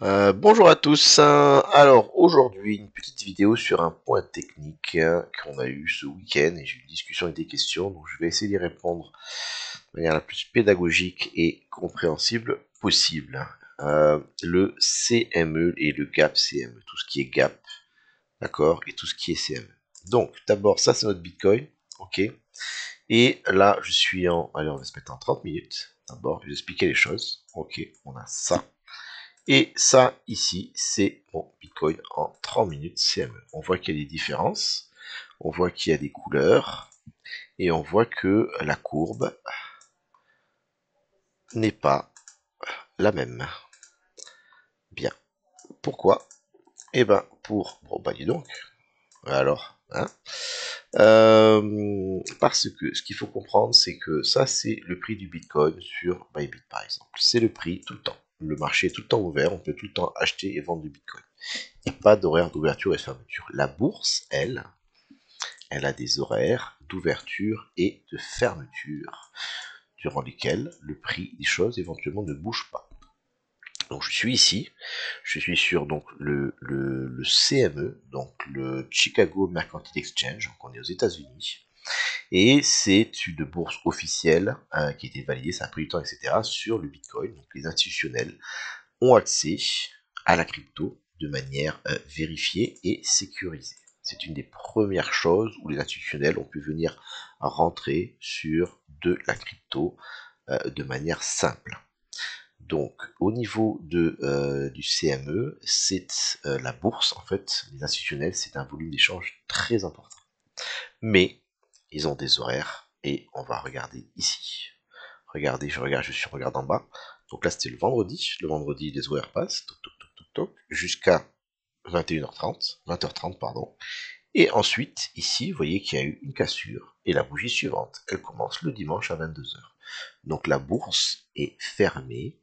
Bonjour à tous. Alors aujourd'hui une petite vidéo sur un point technique qu'on a eu ce week-end et j'ai eu une discussion et des questions, donc je vais essayer d'y répondre de manière la plus pédagogique et compréhensible possible. Le CME et le gap CME, tout ce qui est gap, d'accord, et tout ce qui est CME. Donc d'abord ça c'est notre Bitcoin, ok. Et là je suis en, allez on va se mettre en 30 minutes. D'abord je vais expliquer les choses. Ok, on a ça. Et ça, ici, c'est mon Bitcoin en 30 minutes CME. On voit qu'il y a des différences, on voit qu'il y a des couleurs, et on voit que la courbe n'est pas la même. Bien. Pourquoi? Eh ben, Bon, bah dis donc. Alors, hein. Parce que ce qu'il faut comprendre, c'est que ça, c'est le prix du Bitcoin sur Bybit, par exemple. C'est le prix tout le temps. Le marché est tout le temps ouvert, on peut tout le temps acheter et vendre du Bitcoin. Il n'y a pas d'horaire d'ouverture et de fermeture. La bourse, elle a des horaires d'ouverture et de fermeture, durant lesquels le prix des choses éventuellement ne bouge pas. Donc je suis ici, je suis sur donc le CME, donc le Chicago Mercantile Exchange, donc on est aux États-Unis, et c'est une bourse officielle qui a été validée, ça a pris du temps, etc., sur le Bitcoin. Donc les institutionnels ont accès à la crypto de manière vérifiée et sécurisée. C'est une des premières choses où les institutionnels ont pu venir rentrer sur de la crypto de manière simple. Donc, au niveau du CME, c'est la bourse, en fait, les institutionnels, c'est un volume d'échange très important. Mais, ils ont des horaires, et on va regarder ici. Regardez, je regarde en bas. Donc là, c'était le vendredi. Le vendredi, les horaires passent, toc, toc, toc, toc, toc, jusqu'à 21h30, 20h30, pardon. Et ensuite, ici, vous voyez qu'il y a eu une cassure. Et la bougie suivante, elle commence le dimanche à 22h. Donc la bourse est fermée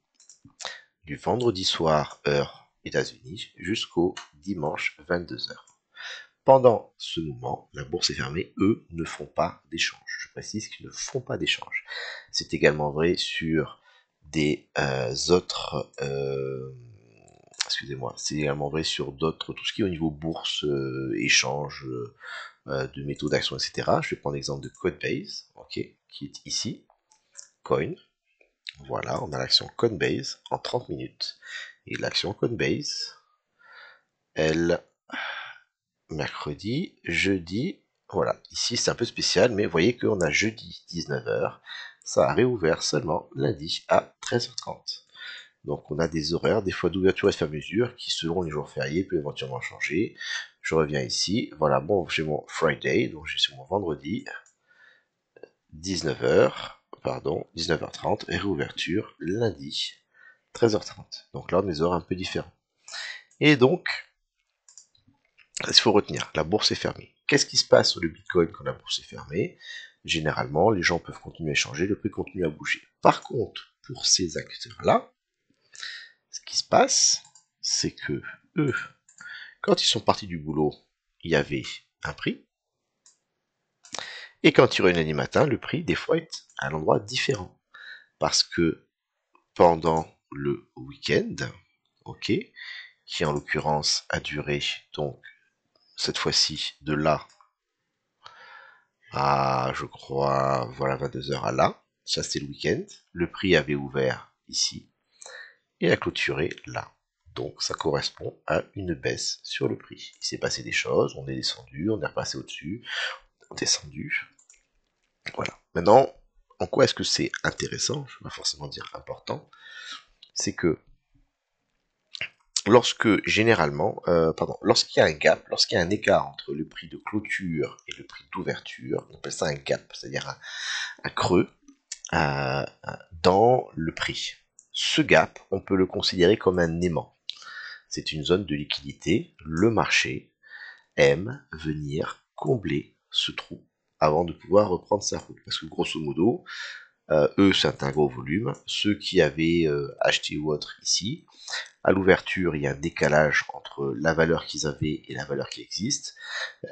du vendredi soir, heure États-Unis, jusqu'au dimanche 22h. Pendant ce moment, la bourse est fermée, eux ne font pas d'échange. Je précise qu'ils ne font pas d'échange. C'est également vrai sur des autres... excusez-moi, c'est également vrai sur d'autres, tout ce qui est au niveau bourse, échange de métaux d'action, etc. Je vais prendre l'exemple de Coinbase, ok, qui est ici, Coin. Voilà, on a l'action Coinbase en 30 minutes. Et l'action Coinbase, elle, mercredi, jeudi, voilà. Ici, c'est un peu spécial, mais vous voyez qu'on a jeudi 19h. Ça a réouvert seulement lundi à 13h30. Donc on a des horaires, des fois d'ouverture et de fermeture, qui selon les jours fériés peuvent éventuellement changer. Je reviens ici, voilà, bon, j'ai mon Friday, donc j'ai sur mon vendredi, 19h, pardon, 19h30, et réouverture lundi, 13h30. Donc là, on a des horaires un peu différents. Et donc, il faut retenir, la bourse est fermée. Qu'est-ce qui se passe sur le Bitcoin quand la bourse est fermée? Généralement, les gens peuvent continuer à échanger, le prix continue à bouger. Par contre, pour ces acteurs-là, ce qui se passe, c'est que eux, quand ils sont partis du boulot, il y avait un prix, et quand ils reviennent lundi matin, le prix, des fois, est à un endroit différent. Parce que pendant le week-end, ok, qui en l'occurrence a duré, donc, cette fois-ci, de là à, je crois, voilà, 22h à là, ça c'était le week-end, le prix avait ouvert ici, et a clôturé là. Donc ça correspond à une baisse sur le prix. Il s'est passé des choses, on est descendu, on est repassé au-dessus, on est descendu. Voilà. Maintenant, en quoi est-ce que c'est intéressant? Je ne vais pas forcément dire important. C'est que lorsque généralement, lorsqu'il y a un gap, lorsqu'il y a un écart entre le prix de clôture et le prix d'ouverture, on appelle ça un gap, c'est-à-dire un creux dans le prix. Ce gap, on peut le considérer comme un aimant. C'est une zone de liquidité. Le marché aime venir combler ce trou avant de pouvoir reprendre sa route. Parce que grosso modo, eux, c'est un gros volume. Ceux qui avaient acheté ou autre ici, à l'ouverture, il y a un décalage entre la valeur qu'ils avaient et la valeur qui existe.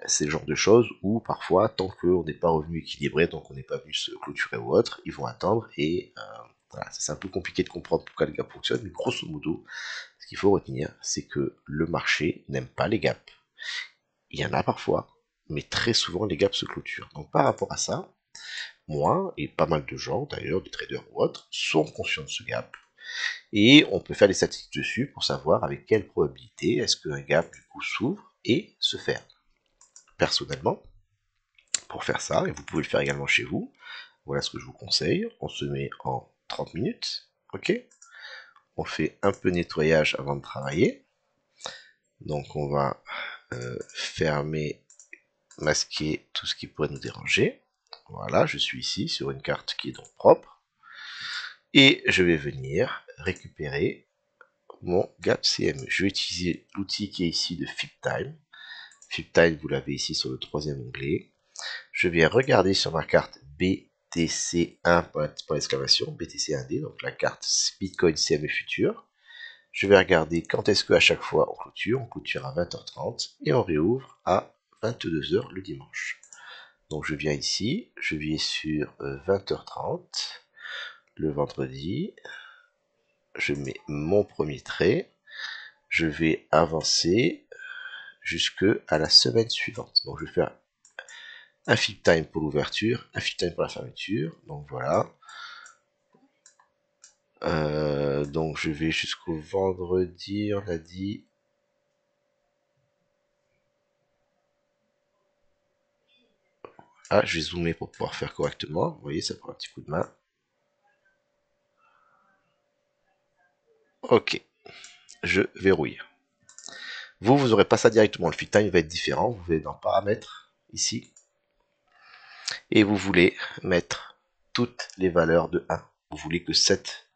C'est le genre de choses où parfois, tant qu'on n'est pas revenu équilibré, tant qu'on n'est pas venu se clôturer ou autre, ils vont attendre et voilà, c'est un peu compliqué de comprendre pourquoi le gap fonctionne, mais grosso modo, ce qu'il faut retenir, c'est que le marché n'aime pas les gaps. Il y en a parfois, mais très souvent les gaps se clôturent. Donc par rapport à ça, moi et pas mal de gens d'ailleurs, des traders ou autres, sont conscients de ce gap. Et on peut faire des statistiques dessus pour savoir avec quelle probabilité est-ce qu'un gap du coup s'ouvre et se ferme. Personnellement, pour faire ça, et vous pouvez le faire également chez vous, voilà ce que je vous conseille. On se met en 30 minutes, ok? On fait un peu de nettoyage avant de travailler. Donc on va fermer, masquer tout ce qui pourrait nous déranger. Voilà, je suis ici sur une carte qui est donc propre. Et je vais venir récupérer mon gap CME. Je vais utiliser l'outil qui est ici de FibTime. FibTime, vous l'avez ici sur le troisième onglet. Je viens regarder sur ma carte BTC1, pour l'exclamation, BTC1D, donc la carte Bitcoin CME futur. Je vais regarder quand est-ce qu'à chaque fois on clôture à 20h30 et on réouvre à 22h le dimanche. Donc je viens ici, je vais sur 20h30 le vendredi, je mets mon premier trait, je vais avancer jusque à la semaine suivante. Donc je vais faire un flip time pour l'ouverture, un flip time pour la fermeture. Donc voilà. Donc je vais jusqu'au vendredi, on a dit. Ah, je vais zoomer pour pouvoir faire correctement. Vous voyez, ça prend un petit coup de main. Ok, je verrouille. Vous n'aurez pas ça directement. Le flip time va être différent. Vous allez dans paramètres, ici. Et vous voulez mettre toutes les valeurs de 1. Vous voulez que cette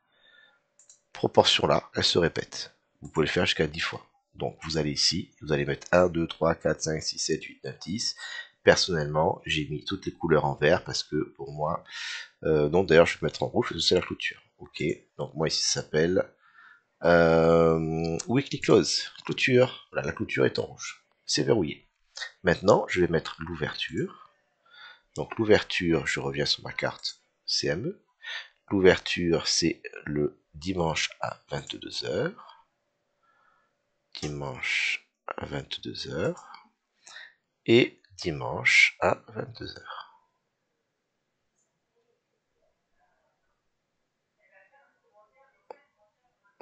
proportion-là, elle se répète. Vous pouvez le faire jusqu'à 10 fois. Donc vous allez ici, vous allez mettre 1, 2, 3, 4, 5, 6, 7, 8, 9, 10. Personnellement, j'ai mis toutes les couleurs en vert parce que pour moi, donc d'ailleurs je vais mettre en rouge parce que c'est la clôture. Ok, donc moi ici ça s'appelle Weekly Close, clôture. Voilà, la clôture est en rouge. C'est verrouillé. Maintenant, je vais mettre l'ouverture. Donc l'ouverture, je reviens sur ma carte CME. L'ouverture, c'est le dimanche à 22h. Dimanche à 22h. Et dimanche à 22h.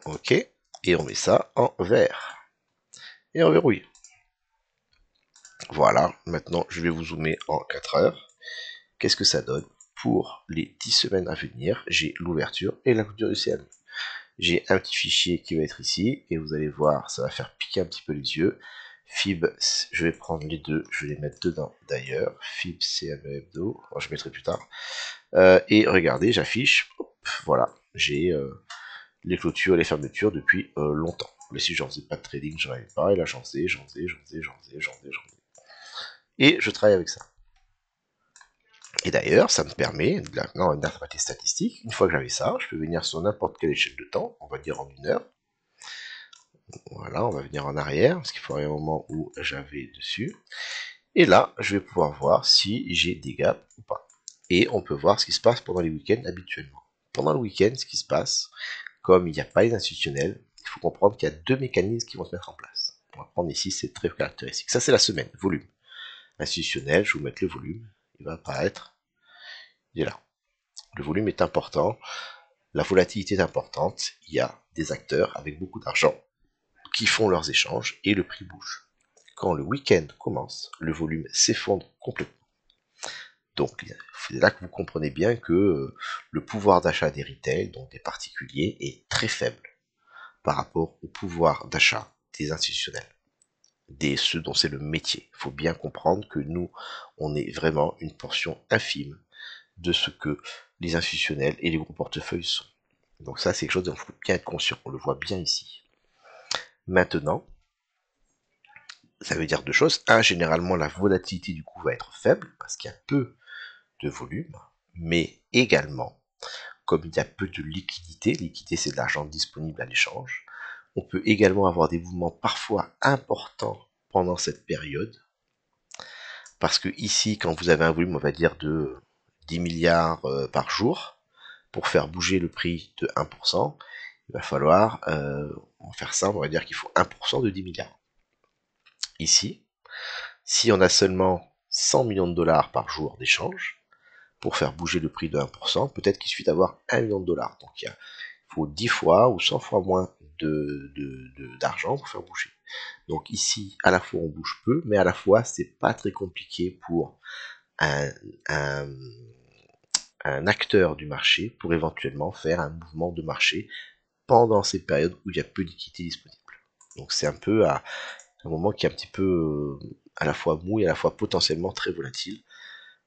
Ok. Et on met ça en vert. Et on verrouille. Voilà. Maintenant, je vais vous zoomer en 4 heures. Qu'est-ce que ça donne? Pour les 10 semaines à venir, j'ai l'ouverture et la clôture du CM. J'ai un petit fichier qui va être ici, et vous allez voir, ça va faire piquer un petit peu les yeux. Fib, je vais prendre les deux, je vais les mettre dedans d'ailleurs. Fib CME hebdo, je mettrai plus tard. Et regardez, j'affiche, voilà, j'ai les clôtures et les fermetures depuis longtemps. Mais si j'en faisais pas de trading, j'en avais pas, et là j'en faisais. Et je travaille avec ça. Et d'ailleurs, ça me permet, maintenant, d'interpréter statistiques. Une fois que j'avais ça, je peux venir sur n'importe quelle échelle de temps, on va dire en 1 heure. Voilà, on va venir en arrière, parce qu'il faudrait un moment où j'avais dessus. Et là, je vais pouvoir voir si j'ai des gaps ou pas. Et on peut voir ce qui se passe pendant les week-ends habituellement. Pendant le week-end, ce qui se passe, comme il n'y a pas les institutionnels, il faut comprendre qu'il y a 2 mécanismes qui vont se mettre en place. On va prendre ici, c'est très caractéristique. Ça, c'est la semaine, volume. Institutionnel, je vais vous mettre le volume. Il va apparaître. Il est là. Le volume est important. La volatilité est importante. Il y a des acteurs avec beaucoup d'argent qui font leurs échanges et le prix bouge. Quand le week-end commence, le volume s'effondre complètement. Donc c'est là que vous comprenez bien que le pouvoir d'achat des retail, donc des particuliers, est très faible par rapport au pouvoir d'achat des institutionnels, ceux dont c'est le métier. Il faut bien comprendre que nous, on est vraiment une portion infime de ce que les institutionnels et les gros portefeuilles sont. Donc ça, c'est quelque chose dont il faut bien être conscient. On le voit bien ici. Maintenant, ça veut dire deux choses. Un, généralement, la volatilité du coup va être faible parce qu'il y a peu de volume, mais également, comme il y a peu de liquidité, liquidité c'est de l'argent disponible à l'échange, on peut également avoir des mouvements parfois importants pendant cette période, parce que ici, quand vous avez un volume, on va dire de 10 milliards par jour, pour faire bouger le prix de 1%, il va falloir on va faire simple, on va dire qu'il faut 1% de 10 milliards. Ici, si on a seulement 100 millions de dollars par jour d'échange, pour faire bouger le prix de 1%, peut-être qu'il suffit d'avoir 1 million de dollars. Donc il faut 10 fois ou 100 fois moins d'argent pour faire bouger. Donc ici, à la fois on bouge peu, mais à la fois c'est pas très compliqué pour un acteur du marché pour éventuellement faire un mouvement de marché pendant ces périodes où il y a peu d'équité disponible. Donc c'est un peu un moment qui est un petit peu à la fois mou et à la fois potentiellement très volatile.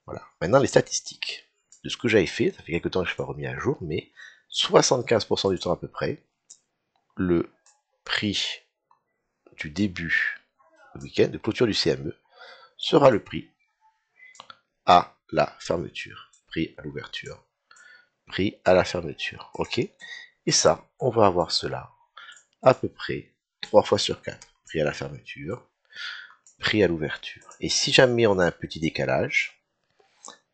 Voilà. Maintenant les statistiques de ce que j'avais fait, ça fait quelques temps que je ne suis pas remis à jour, mais 75% du temps à peu près, le prix du début du week-end, de clôture du CME, sera le prix à la fermeture. Prix à l'ouverture. Prix à la fermeture. Ok. Et ça, on va avoir cela à peu près 3 fois sur 4. Prix à la fermeture, prix à l'ouverture. Et si jamais on a un petit décalage,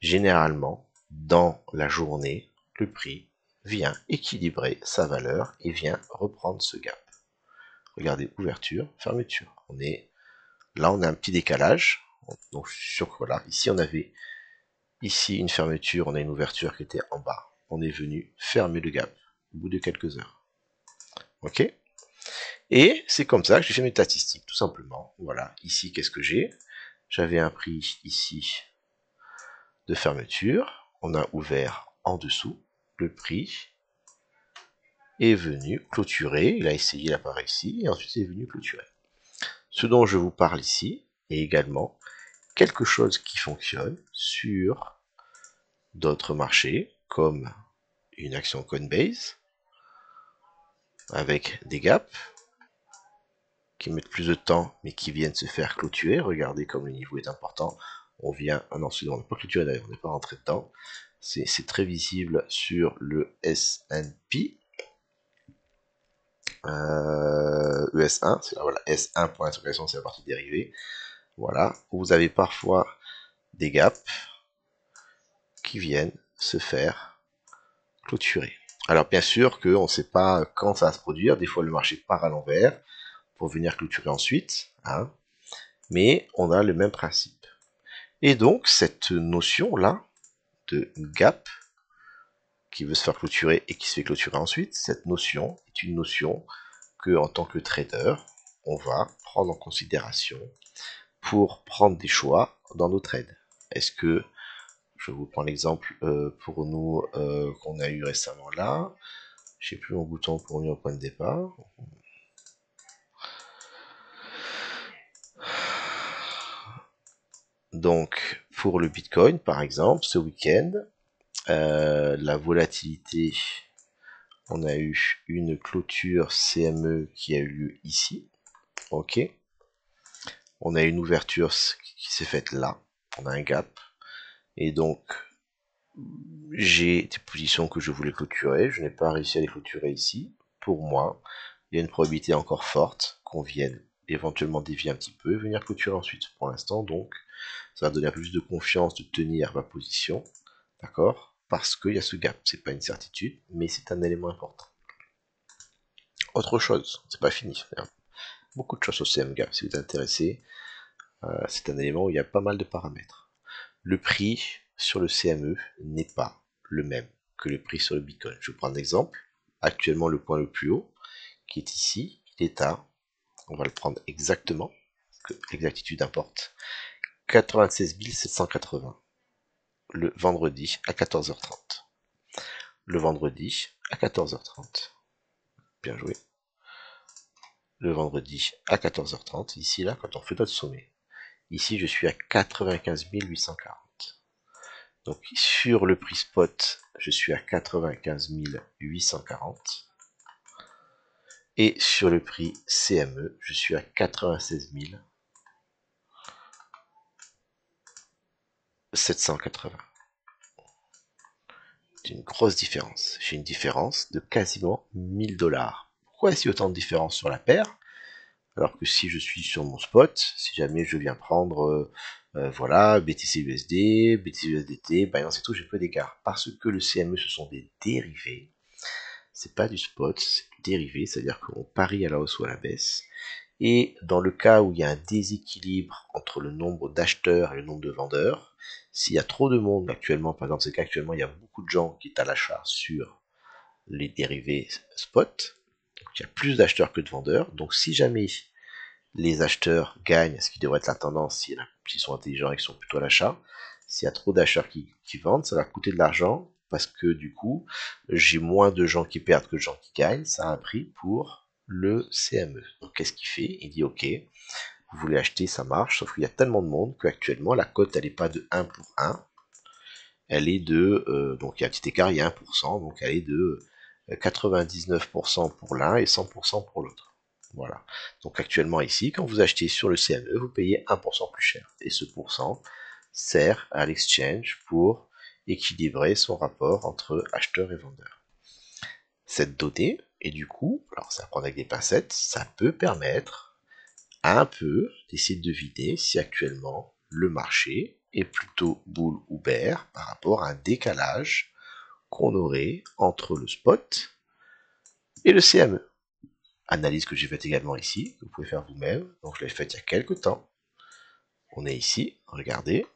généralement, dans la journée, le prix vient équilibrer sa valeur et vient reprendre ce gap. Regardez, ouverture, fermeture. Là, on a un petit décalage. Donc, voilà, ici, on avait ici une fermeture, on a une ouverture qui était en bas. On est venu fermer le gap au bout de quelques heures. Ok? Et c'est comme ça que j'ai fait mes statistiques, tout simplement. Voilà, ici, qu'est-ce que j'ai? J'avais un prix ici de fermeture. On a ouvert en dessous. Le prix est venu clôturer. Il a essayé, il n'a pas réussi. Et ensuite, il est venu clôturer. Ce dont je vous parle ici est également quelque chose qui fonctionne sur d'autres marchés, comme une action Coinbase, avec des gaps qui mettent plus de temps, mais qui viennent se faire clôturer. Regardez comme le niveau est important. On vient, ensuite on n'est pas clôturé d'ailleurs, on n'est pas rentré dedans. C'est très visible sur le S&P. ES1, c'est là, voilà, S1 pour l'interprétation, c'est la partie dérivée. Voilà, vous avez parfois des gaps qui viennent se faire clôturer. Alors bien sûr qu'on ne sait pas quand ça va se produire, des fois le marché part à l'envers pour venir clôturer ensuite, hein, mais on a le même principe. Et donc cette notion-là de gap qui veut se faire clôturer et qui se fait clôturer ensuite, cette notion est une notion que en tant que trader, on va prendre en considération pour prendre des choix dans nos trades. Est-ce que, je vous prends l'exemple pour nous qu'on a eu récemment là, j'ai plus mon bouton pour venir au point de départ. Donc, pour le Bitcoin, par exemple, ce week-end, la volatilité, on a eu une clôture CME qui a eu lieu ici. Ok. On a une ouverture qui s'est faite là. On a un gap. Et donc, j'ai des positions que je voulais clôturer. Je n'ai pas réussi à les clôturer ici. Pour moi, il y a une probabilité encore forte qu'on vienne éventuellement dévier un petit peu et venir clôturer ensuite. Pour l'instant, donc, ça va donner un peu plus de confiance de tenir ma position. D'accord? Parce qu'il y a ce gap. C'est pas une certitude, mais c'est un élément important. Autre chose, c'est pas fini. Il y a beaucoup de choses au CM gap. Si vous êtes intéressé, c'est un élément où il y a pas mal de paramètres. Le prix sur le CME n'est pas le même que le prix sur le Bitcoin. Je vais prendre un exemple. Actuellement, le point le plus haut, qui est ici, il est à, on va le prendre exactement, que l'exactitude importe, 96 780 le vendredi à 14h30. Le vendredi à 14h30. Bien joué. Le vendredi à 14h30, ici là, quand on fait notre sommet. Ici, je suis à 95 840. Donc sur le prix spot, je suis à 95 840. Et sur le prix CME, je suis à 96 780. C'est une grosse différence. J'ai une différence de quasiment 1000 dollars. Pourquoi est-ce qu'il y a autant de différence sur la paire? Alors que si je suis sur mon spot, si jamais je viens prendre voilà, BTC USD, BTC USDT, Binance et tout, j'ai peu d'écart. Parce que le CME, ce sont des dérivés. C'est pas du spot, c'est dérivé, c'est-à-dire qu'on parie à la hausse ou à la baisse. Et dans le cas où il y a un déséquilibre entre le nombre d'acheteurs et le nombre de vendeurs, s'il y a trop de monde actuellement, par exemple c'est qu'actuellement il y a beaucoup de gens qui sont à l'achat sur les dérivés spot, donc il y a plus d'acheteurs que de vendeurs, donc si jamais les acheteurs gagnent, ce qui devrait être la tendance s'ils sont intelligents et qu'ils sont plutôt à l'achat, s'il y a trop d'acheteurs qui vendent, ça va coûter de l'argent, parce que du coup, j'ai moins de gens qui perdent que de gens qui gagnent, ça a un prix pour le CME. Donc qu'est-ce qu'il fait? Il dit ok, vous voulez acheter, ça marche, sauf qu'il y a tellement de monde qu'actuellement la cote elle n'est pas de 1 pour 1, elle est de, donc il y a un petit écart, il y a 1%, donc elle est de 99% pour l'un et 100% pour l'autre. Voilà. Donc actuellement ici, quand vous achetez sur le CME, vous payez 1% plus cher. Et ce pourcent sert à l'exchange pour équilibrer son rapport entre acheteur et vendeur. Cette donnée, et du coup, alors ça prend avec des pincettes, ça peut permettre un peu d'essayer de deviner si actuellement le marché est plutôt bull ou bear par rapport à un décalage qu'on aurait entre le spot et le CME. Analyse que j'ai faite également ici, que vous pouvez faire vous-même. Donc je l'ai faite il y a quelques temps. On est ici, regardez.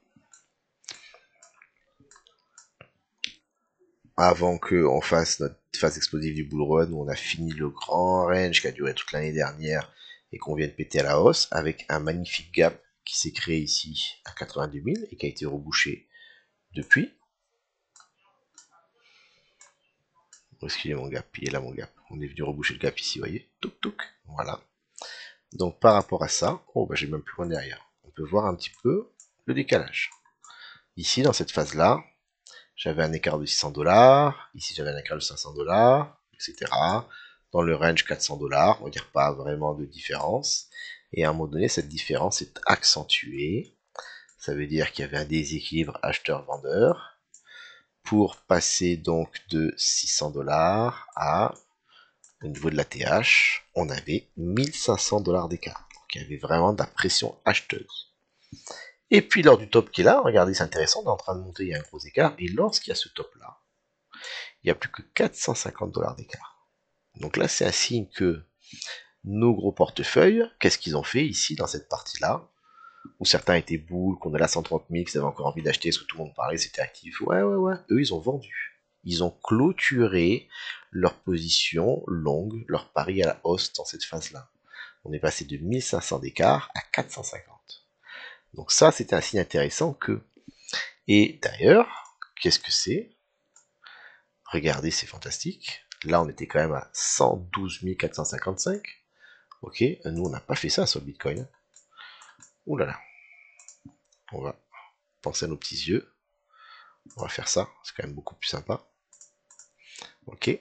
Avant qu'on fasse notre phase explosive du bull run, où on a fini le grand range qui a duré toute l'année dernière et qu'on vient de péter à la hausse, avec un magnifique gap qui s'est créé ici à 82 000 et qui a été rebouché depuis. Où est-ce qu'il est mon gap? Il est là mon gap. On est venu reboucher le gap ici, vous voyez. Touk touk. Voilà. Donc par rapport à ça, oh bah j'ai même plus loin derrière. On peut voir un petit peu le décalage. Ici, dans cette phase-là, j'avais un écart de 600 $, ici j'avais un écart de 500 $, etc. Dans le range 400 $, on va dire pas vraiment de différence. Et à un moment donné, cette différence est accentuée. Ça veut dire qu'il y avait un déséquilibre acheteur-vendeur pour passer donc de 600 $ à, au niveau de la TH, on avait 1500 $ d'écart. Donc il y avait vraiment de la pression acheteuse. Et puis lors du top qui est là, regardez, c'est intéressant, on est en train de monter, il y a un gros écart, et lorsqu'il y a ce top là, il n'y a plus que 450 $ d'écart. Donc là, c'est un signe que nos gros portefeuilles, qu'est-ce qu'ils ont fait ici dans cette partie-là, où certains étaient boules, qu'on a là 130 000, qu'ils avaient encore envie d'acheter, parce que tout le monde parlait, c'était actif. Ouais. Eux, ils ont vendu. Ils ont clôturé leur position longue, leur pari à la hausse dans cette phase-là. On est passé de 1500 d'écart à 450. Donc ça, c'était un signe intéressant que... Et d'ailleurs, qu'est-ce que c'est? Regardez, c'est fantastique. Là, on était quand même à 112 455. Ok, nous, on n'a pas fait ça sur le Bitcoin. Ouh là là. On va penser à nos petits yeux. On va faire ça, c'est quand même beaucoup plus sympa. Ok,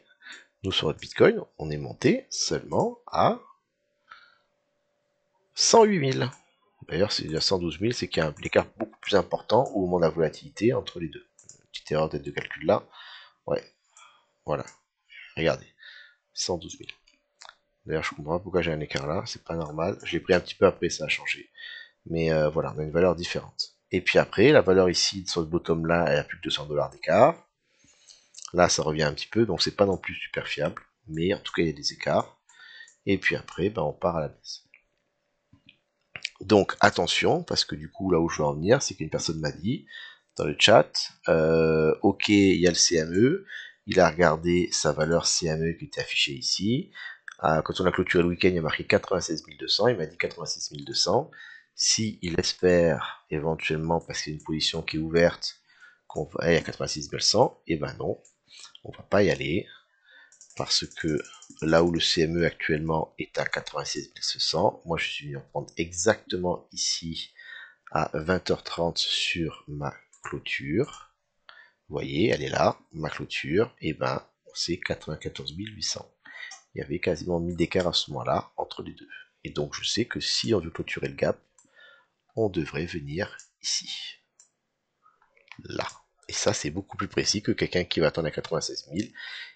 nous sur notre Bitcoin, on est monté seulement à 108 000. D'ailleurs, c'est déjà 112 000, c'est qu'il y a un écart beaucoup plus important au moment de la volatilité entre les deux. Petite erreur de calcul là. Ouais, voilà. Regardez, 112 000. D'ailleurs, je comprends pas pourquoi j'ai un écart là, c'est pas normal. Je l'ai pris un petit peu après, ça a changé. Mais voilà, on a une valeur différente. Et puis après, la valeur ici, sur ce bottom là, elle a plus que 200 $ d'écart. Là, ça revient un petit peu, donc c'est pas non plus super fiable. Mais en tout cas, il y a des écarts. Et puis après, ben, on part à la baisse. Donc attention, parce que du coup, là où je veux en venir, c'est qu'une personne m'a dit dans le chat, ok, il y a le CME, il a regardé sa valeur CME qui était affichée ici. Quand on a clôturé le week-end, il a marqué 96 200, il m'a dit 86 200. Si il espère éventuellement, parce qu'il y a une position qui est ouverte, qu'on va aller à 86 100, et ben non, on va pas y aller, parce que là où le CME actuellement est à 96 100, moi je suis venu en prendre exactement ici à 20h30 sur ma clôture. Vous voyez, elle est là, ma clôture, et ben c'est 94 800. Il y avait quasiment 1000 d'écart à ce moment-là entre les deux. Et donc je sais que si on veut clôturer le gap, on devrait venir ici. Là. Et ça, c'est beaucoup plus précis que quelqu'un qui va attendre à 96 000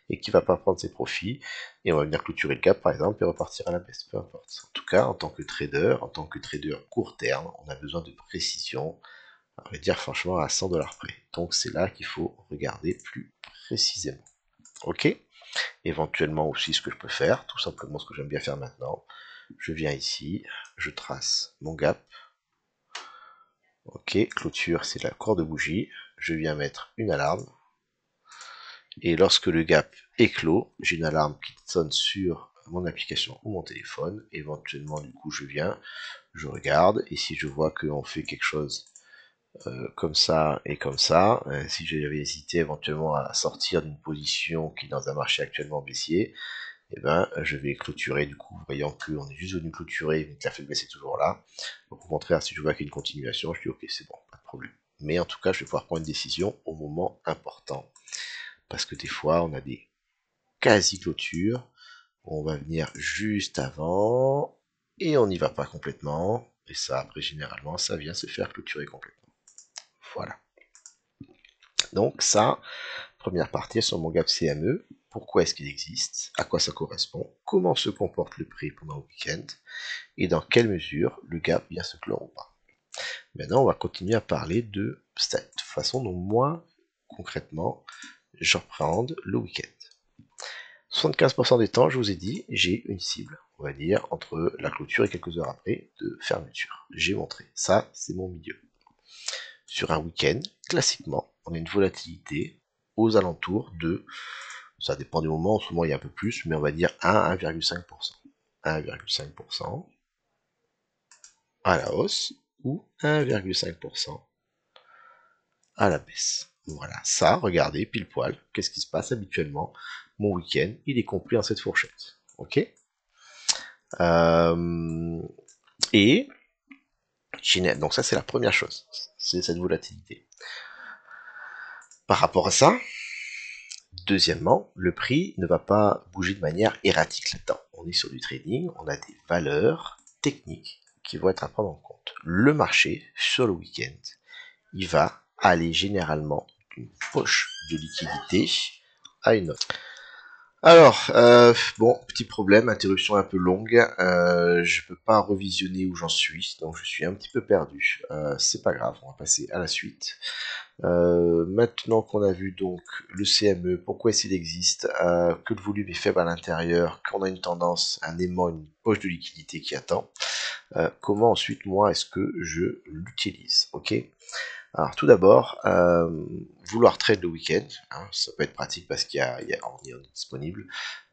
et qui va pas prendre ses profits. Et on va venir clôturer le gap, par exemple, et repartir à la baisse. Peu importe. En tout cas, en tant que trader court terme, on a besoin de précision. On va dire franchement à 100 $ près. Donc c'est là qu'il faut regarder plus précisément. Ok? Éventuellement aussi ce que je peux faire, tout simplement ce que j'aime bien faire maintenant, je viens ici, je trace mon gap. Ok, clôture, c'est la corde de bougie. Je viens mettre une alarme. Et lorsque le gap est clos, j'ai une alarme qui sonne sur mon application ou mon téléphone. Éventuellement, du coup, je viens, je regarde. Et si je vois qu'on fait quelque chose comme ça et comme ça, si j'avais hésité éventuellement à sortir d'une position qui est dans un marché actuellement baissier, et ben, je vais clôturer du coup, voyant qu'on est juste venu clôturer, mais que la faiblesse est toujours là. Donc au contraire, si je vois qu'il y a une continuation, je dis ok, c'est bon, pas de problème. Mais en tout cas, je vais pouvoir prendre une décision au moment important. Parce que des fois, on a des quasi-clôtures, on va venir juste avant, et on n'y va pas complètement. Et ça, après, généralement, ça vient se faire clôturer complètement. Voilà. Donc ça, première partie sur mon gap CME. Pourquoi est-ce qu'il existe? À quoi ça correspond? Comment se comporte le prix pendant le week-end? Et dans quelle mesure le gap vient se clore ou pas? Maintenant, on va continuer à parler de cette façon dont moi, concrètement, j'appréhende le week-end. 75% des temps, je vous ai dit, j'ai une cible, on va dire, entre la clôture et quelques heures après de fermeture. J'ai montré. Ça, c'est mon milieu. Sur un week-end, classiquement, on a une volatilité aux alentours de, ça dépend des moments, en ce moment il y a un peu plus, mais on va dire 1 à 1,5%. 1,5% à la hausse ou 1,5% à la baisse. Voilà, ça, regardez, pile poil, qu'est-ce qui se passe habituellement? Mon week-end, il est compris en cette fourchette. Ok. Et donc ça c'est la première chose, c'est cette volatilité. Par rapport à ça, deuxièmement, le prix ne va pas bouger de manière erratique là-dedans. On est sur du trading, on a des valeurs techniques qui vont être à prendre en compte. Le marché, sur le week-end, il va aller généralement d'une poche de liquidité à une autre. Alors, bon, petit problème, interruption un peu longue, je peux pas revisionner où j'en suis, donc je suis un petit peu perdu. C'est pas grave, on va passer à la suite. Maintenant qu'on a vu donc le CME, pourquoi est-ce qu'il existe, que le volume est faible à l'intérieur, qu'on a une tendance, un aimant, une poche de liquidité qui attend, comment ensuite moi est-ce que je l'utilise, ok? Alors tout d'abord, vouloir trade le week-end, hein, ça peut être pratique parce on est disponible.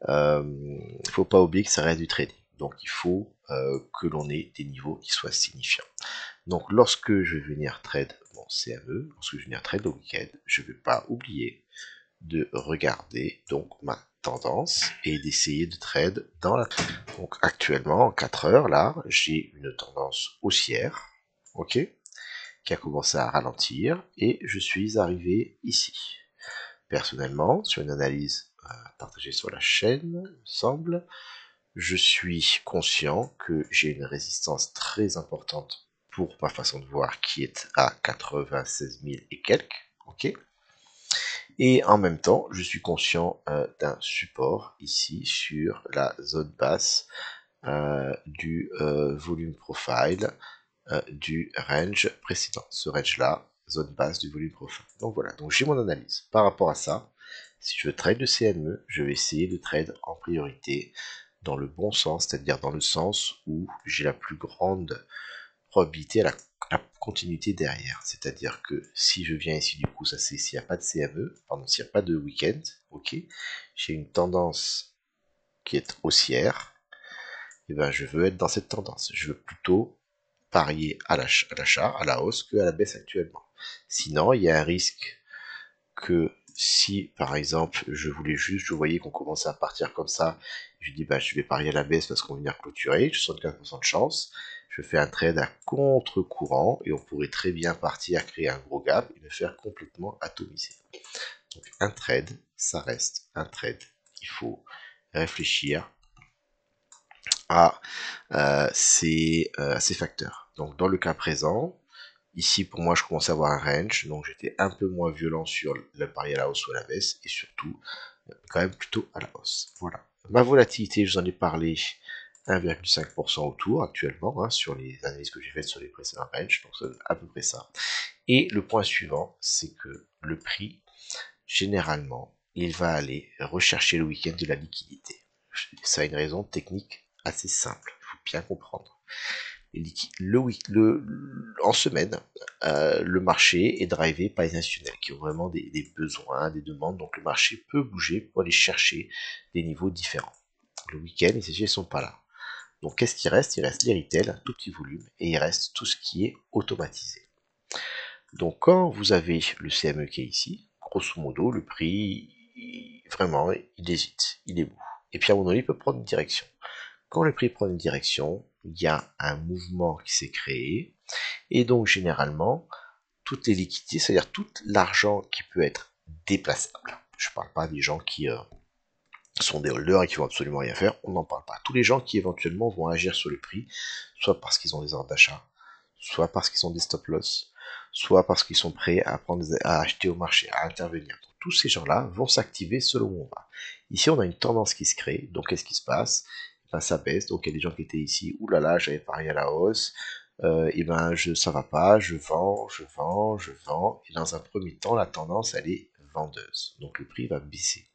Il ne faut pas oublier que ça reste du trading, donc il faut que l'on ait des niveaux qui soient signifiants. Donc lorsque je vais venir trade mon CME, lorsque je vais venir trade le week-end, je ne vais pas oublier de regarder donc ma tendance et d'essayer de trade dans la... Donc actuellement en 4 heures là, j'ai une tendance haussière, ok, qui a commencé à ralentir et je suis arrivé ici. Personnellement, sur une analyse partagée sur la chaîne, il me semble, je suis conscient que j'ai une résistance très importante pour ma façon de voir qui est à 96 000 et quelques, ok. Et en même temps, je suis conscient d'un support ici sur la zone basse du volume profile du range précédent. Ce range-là, zone basse du volume profile. Donc voilà, donc j'ai mon analyse. Par rapport à ça, si je veux trade le CME, je vais essayer de trade en priorité dans le bon sens, c'est-à-dire dans le sens où j'ai la plus grande probabilité à la continuité derrière. C'est-à-dire que si je viens ici, du coup, ça c'est s'il n'y a pas de CME, pardon, s'il n'y a pas de week-end, ok, j'ai une tendance qui est haussière, et ben je veux être dans cette tendance. Je veux plutôt parier à l'achat, à la hausse, que à la baisse actuellement. Sinon, il y a un risque que si, par exemple, je voyais qu'on commençait à partir comme ça, je dis, bah, je vais parier à la baisse parce qu'on va venir clôturer, j'ai 75% de chance, je fais un trade à contre-courant, et on pourrait très bien partir, créer un gros gap, et me faire complètement atomiser. Donc, un trade, ça reste un trade. Il faut réfléchir à ces facteurs. Donc, dans le cas présent, ici, pour moi, je commence à avoir un range, donc j'étais un peu moins violent sur le pari à la hausse ou à la baisse, et surtout, quand même plutôt à la hausse. Voilà. Ma volatilité, je vous en ai parlé, 1,5% autour actuellement, hein, sur les analyses que j'ai faites sur les précédents ranges, donc c'est à peu près ça. Et le point suivant, c'est que le prix, généralement, il va aller rechercher le week-end de la liquidité. Ça a une raison technique assez simple, il faut bien comprendre. En semaine, le marché est drivé par les institutionnels qui ont vraiment des besoins, des demandes, donc le marché peut bouger pour aller chercher des niveaux différents. Le week-end, les SG ne sont pas là. Donc qu'est-ce qui reste? Il reste les retail, un tout petit volume, et il reste tout ce qui est automatisé. Donc quand vous avez le CME qui est ici, grosso modo, le prix, vraiment, il hésite, il est mou. Et puis à un moment donné, il peut prendre une direction. Quand le prix prend une direction, il y a un mouvement qui s'est créé, et donc généralement, toutes les liquidités, c'est-à-dire tout l'argent qui peut être déplaçable. Je ne parle pas des gens qui sont des holders et qui vont absolument rien faire, on n'en parle pas. Tous les gens qui éventuellement vont agir sur le prix, soit parce qu'ils ont des ordres d'achat, soit parce qu'ils ont des stop loss, soit parce qu'ils sont prêts à acheter au marché, à intervenir. Donc, tous ces gens-là vont s'activer selon où on va. Ici, on a une tendance qui se crée, donc qu'est-ce qui se passe? Ben, ça baisse, donc il y a des gens qui étaient ici, oulala, j'avais parié à la hausse, et ben ça va pas, je vends, je vends, je vends, et dans un premier temps, la tendance, elle est vendeuse, donc le prix va baisser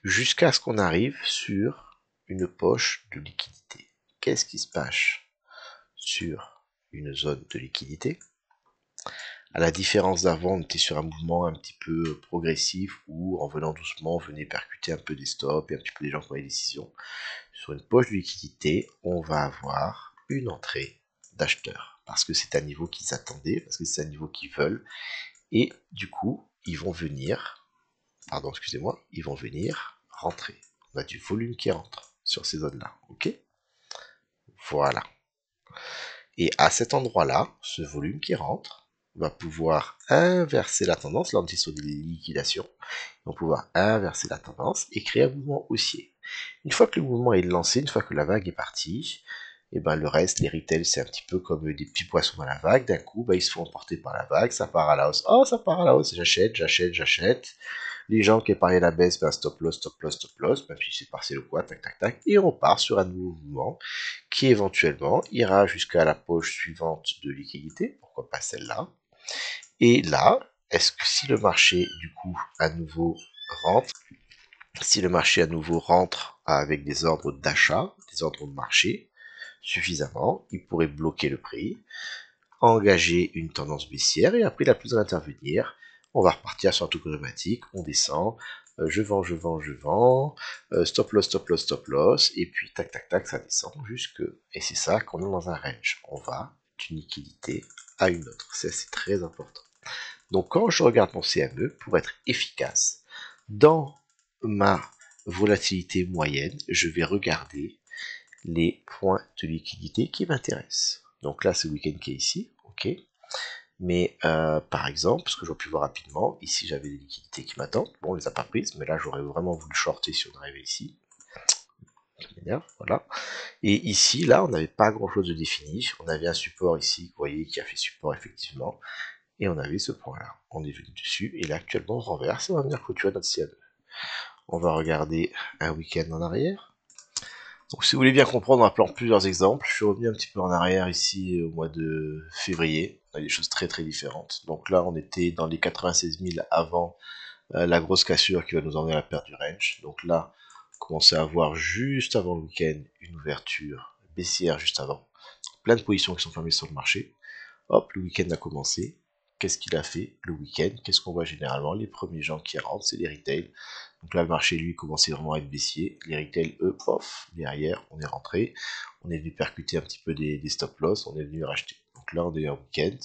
jusqu'à ce qu'on arrive sur une poche de liquidité. Qu'est-ce qui se passe sur une zone de liquidité? À la différence d'avant, on était sur un mouvement un petit peu progressif où, en venant doucement, on venait percuter un peu des stops et un petit peu des gens qui ont des décisions. Sur une poche de liquidité, on va avoir une entrée d'acheteurs parce que c'est un niveau qu'ils attendaient, parce que c'est un niveau qu'ils veulent, et du coup, ils vont venir, pardon, excusez-moi, ils vont venir rentrer. On a du volume qui rentre sur ces zones-là, ok? Voilà. Et à cet endroit-là, ce volume qui rentre va pouvoir inverser la tendance. Là, on est sur des liquidations. On va pouvoir inverser la tendance et créer un mouvement haussier. Une fois que le mouvement est lancé, une fois que la vague est partie, et ben le reste, les retails, c'est un petit peu comme des petits poissons dans la vague. D'un coup, ben, ils se font emporter par la vague, ça part à la hausse. Oh, ça part à la hausse, j'achète, j'achète, j'achète. Les gens qui pariaient la baisse, ben stop loss, stop loss, stop loss, ben puis c'est partiel ou quoi, tac, tac, tac, et on part sur un nouveau mouvement qui éventuellement ira jusqu'à la poche suivante de liquidité, pourquoi pas celle-là. Et là, est-ce que si le marché du coup à nouveau rentre, si le marché à nouveau rentre avec des ordres d'achat, des ordres de marché suffisamment, il pourrait bloquer le prix, engager une tendance baissière et après il a plus besoin d'intervenir. On va repartir sur un truc automatique, on descend, je vends, je vends, je vends, stop loss, stop loss, stop loss, et puis tac tac tac, ça descend jusque, et c'est ça qu'on est dans un range. On va d'une liquidité à une autre, c'est très important. Donc quand je regarde mon CME, pour être efficace, dans ma volatilité moyenne, je vais regarder les points de liquidité qui m'intéressent. Donc là, c'est le week-end qui est ici, ok. Mais par exemple, ce que j'aurais pu voir rapidement, ici j'avais des liquidités qui m'attendent. Bon, on les a pas prises, mais là j'aurais vraiment voulu shorter si on arrivait ici. Ça m'énerve, voilà. Et ici, là, on n'avait pas grand chose de défini. On avait un support ici, vous voyez, qui a fait support effectivement. Et on avait ce point-là. On est venu dessus, et là actuellement on renverse et on va venir clôturer notre CA2. On va regarder un week-end en arrière. Donc si vous voulez bien comprendre en appelant plusieurs exemples, je suis revenu un petit peu en arrière ici au mois de février. On a des choses très très différentes. Donc là on était dans les 96 000 avant la grosse cassure qui va nous emmener à la perte du range. Donc là, on commençait à avoir juste avant le week-end une ouverture baissière juste avant. Plein de positions qui sont fermées sur le marché. Hop, le week-end a commencé. Qu'est-ce qu'il a fait le week-end? Qu'est-ce qu'on voit généralement? Les premiers gens qui rentrent, c'est les retail. Donc là, le marché, lui, commençait vraiment à être baissier. Les retail, eux, pof, derrière, on est rentré. On est venu percuter un petit peu des stop loss. On est venu racheter. Donc là, on est un week-end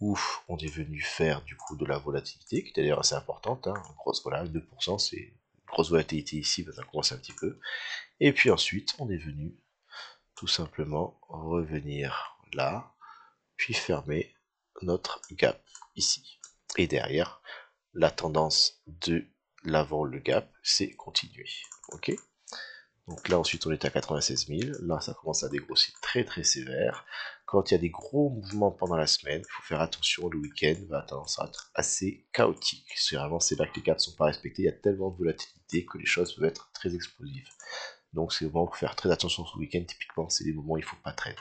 où on est venu faire du coup de la volatilité, qui est d'ailleurs assez importante. Hein. Grosse, voilà, 2%, c'est une grosse volatilité ici, ça commence un petit peu. Et puis ensuite, on est venu tout simplement revenir là, puis fermer notre gap ici. Et derrière, la tendance de l'avant le gap, c'est continuer. Ok. Donc là ensuite on est à 96 000, là ça commence à dégrossir très très sévère. Quand il y a des gros mouvements pendant la semaine, il faut faire attention, le week-end va tendance à être assez chaotique. Généralement c'est là que les gaps ne sont pas respectés, il y a tellement de volatilité que les choses peuvent être très explosives. Donc c'est le moment pour faire très attention ce week-end, typiquement c'est des moments où il ne faut pas traîner.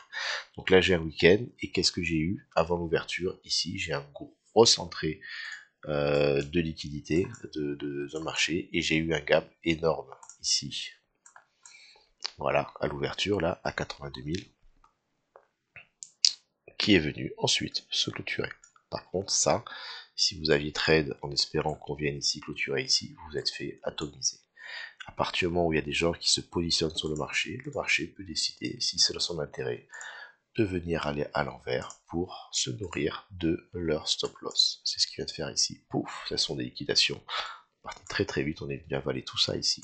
Donc là j'ai un week-end, et qu'est-ce que j'ai eu avant l'ouverture? Ici j'ai un gros entrée de liquidité de marché, et j'ai eu un gap énorme ici. Voilà, à l'ouverture, là, à 82 000, qui est venu ensuite se clôturer. Par contre, ça, si vous aviez trade en espérant qu'on vienne ici clôturer ici, vous êtes fait atomiser. À partir du moment où il y a des gens qui se positionnent sur le marché peut décider, si c'est dans son intérêt, de venir aller à l'envers pour se nourrir de leur stop loss. C'est ce qu'il vient de faire ici. Pouf, ce sont des liquidations. Parti très très vite, on est venu avaler tout ça ici.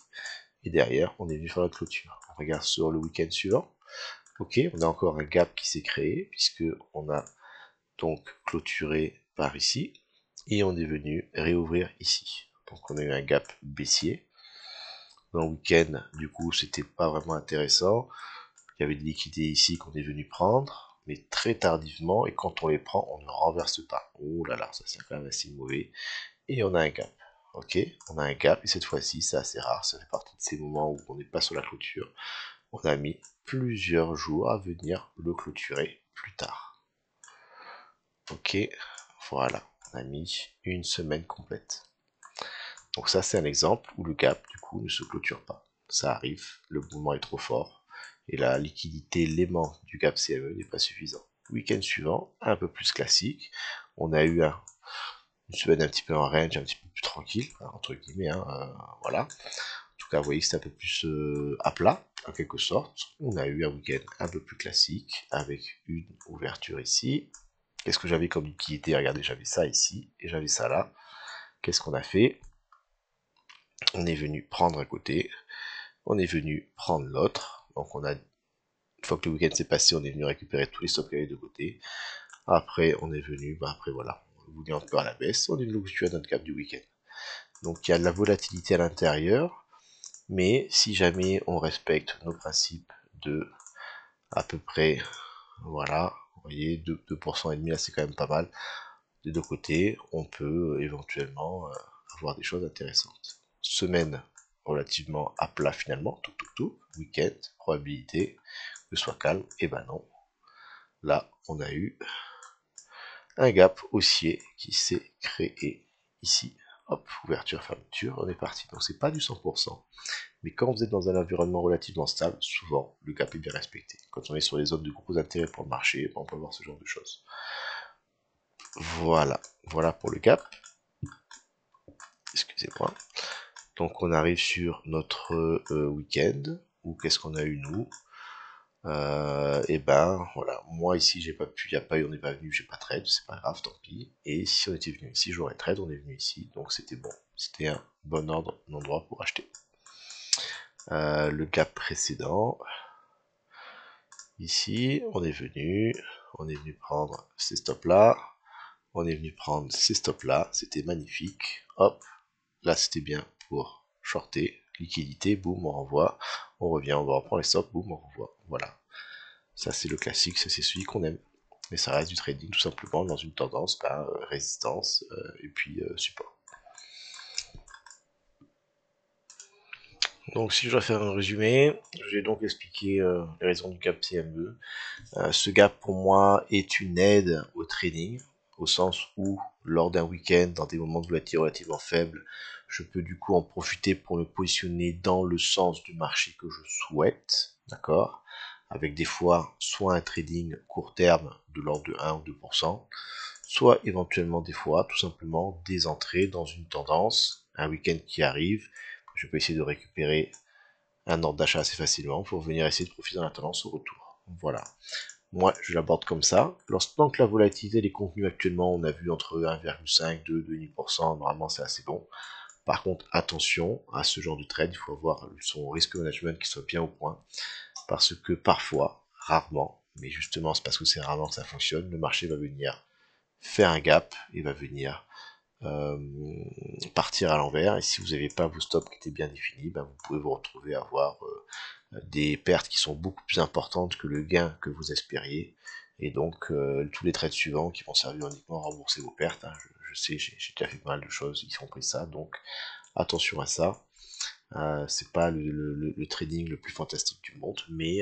Et derrière, on est venu faire la clôture. On regarde sur le week-end suivant. Ok, on a encore un gap qui s'est créé, puisque on a donc clôturé par ici. Et on est venu réouvrir ici. Donc on a eu un gap baissier. Dans le week-end, du coup, c'était pas vraiment intéressant. Il y avait des liquidités ici qu'on est venu prendre, mais très tardivement, et quand on les prend, on ne renverse pas. Oh là là, ça c'est quand même assez mauvais. Et on a un gap. Ok, on a un gap, et cette fois-ci, c'est assez rare, ça fait partie de ces moments où on n'est pas sur la clôture. On a mis plusieurs jours à venir le clôturer plus tard. Ok, voilà, on a mis une semaine complète. Donc ça, c'est un exemple où le gap, du coup, ne se clôture pas. Ça arrive, le mouvement est trop fort, et la liquidité, l'aimant du gap CME n'est pas suffisant. Week-end suivant, un peu plus classique, on a eu une semaine un petit peu en range, un petit peu plus tranquille, entre guillemets, voilà. En tout cas, vous voyez que c'est un peu plus à plat, en quelque sorte. On a eu un week-end un peu plus classique, avec une ouverture ici. Qu'est-ce que j'avais comme liquidité? Regardez, j'avais ça ici, et j'avais ça là. Qu'est-ce qu'on a fait? On est venu prendre un côté, on est venu prendre l'autre, donc on a, une fois que le week-end s'est passé, on est venu récupérer tous les stocks qu'il y avait de côté. Après, on est venu, après voilà, on voulait encore à la baisse, on est venu à notre cap du week-end. Donc il y a de la volatilité à l'intérieur, mais si jamais on respecte nos principes de à peu près, voilà, vous voyez, 2% et demi, là c'est quand même pas mal, des deux côtés, on peut éventuellement avoir des choses intéressantes. Semaine relativement à plat finalement, tout, week-end, probabilité que ce soit calme, et ben non. Là, on a eu un gap haussier qui s'est créé ici. Hop, ouverture, fermeture, on est parti. Donc c'est pas du 100%, mais quand vous êtes dans un environnement relativement stable, souvent le gap est bien respecté. Quand on est sur les zones de gros intérêt pour le marché, on peut voir ce genre de choses. Voilà, voilà pour le gap. Excusez-moi. Donc on arrive sur notre week-end, ou qu'est-ce qu'on a eu nous? Et ben voilà, moi ici j'ai pas pu, on n'est pas venu, j'ai pas trade, c'est pas grave, tant pis. Et si on était venu ici, j'aurais trade, on est venu ici, donc c'était bon, c'était un bon endroit pour acheter. Le gap précédent, ici on est venu prendre ces stops là, on est venu prendre ces stops là, c'était magnifique, hop, là c'était bien pour shorter, liquidité, boum, on renvoie, on revient, on va reprendre les stops, boum, on renvoie, voilà. Ça c'est le classique, ça c'est celui qu'on aime. Mais ça reste du trading tout simplement dans une tendance, résistance et puis support. Donc si je dois faire un résumé, je vais donc expliquer les raisons du gap CME. Ce gap pour moi est une aide au trading, au sens où lors d'un week-end, dans des moments de volatilité relativement faibles, je peux du coup en profiter pour me positionner dans le sens du marché que je souhaite, d'accord, avec des fois soit un trading court terme de l'ordre de 1 ou 2%, soit éventuellement des fois tout simplement des entrées dans une tendance, un week-end qui arrive, je peux essayer de récupérer un ordre d'achat assez facilement pour venir essayer de profiter dans la tendance au retour. Voilà. Moi, je l'aborde comme ça. Lorsque la volatilité est contenue actuellement, on a vu entre 1,5, 2, 2,5%, normalement c'est assez bon. Par contre, attention à ce genre de trade, il faut avoir son risque management qui soit bien au point, parce que parfois, rarement, mais justement c'est parce que c'est rarement que ça fonctionne, le marché va venir faire un gap, et va venir euh, partir à l'envers, et si vous n'avez pas vos stops qui étaient bien définis, vous pouvez vous retrouver à avoir des pertes qui sont beaucoup plus importantes que le gain que vous espériez, et donc tous les trades suivants qui vont servir uniquement à rembourser vos pertes, je sais, j'ai déjà fait pas mal de choses qui ont pris ça, donc attention à ça. C'est pas le trading le plus fantastique du monde, mais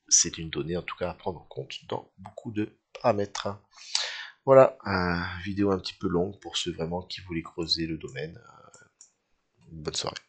c'est une donnée en tout cas à prendre en compte dans beaucoup de paramètres. Voilà, vidéo un petit peu longue pour ceux vraiment qui voulaient creuser le domaine. Bonne soirée.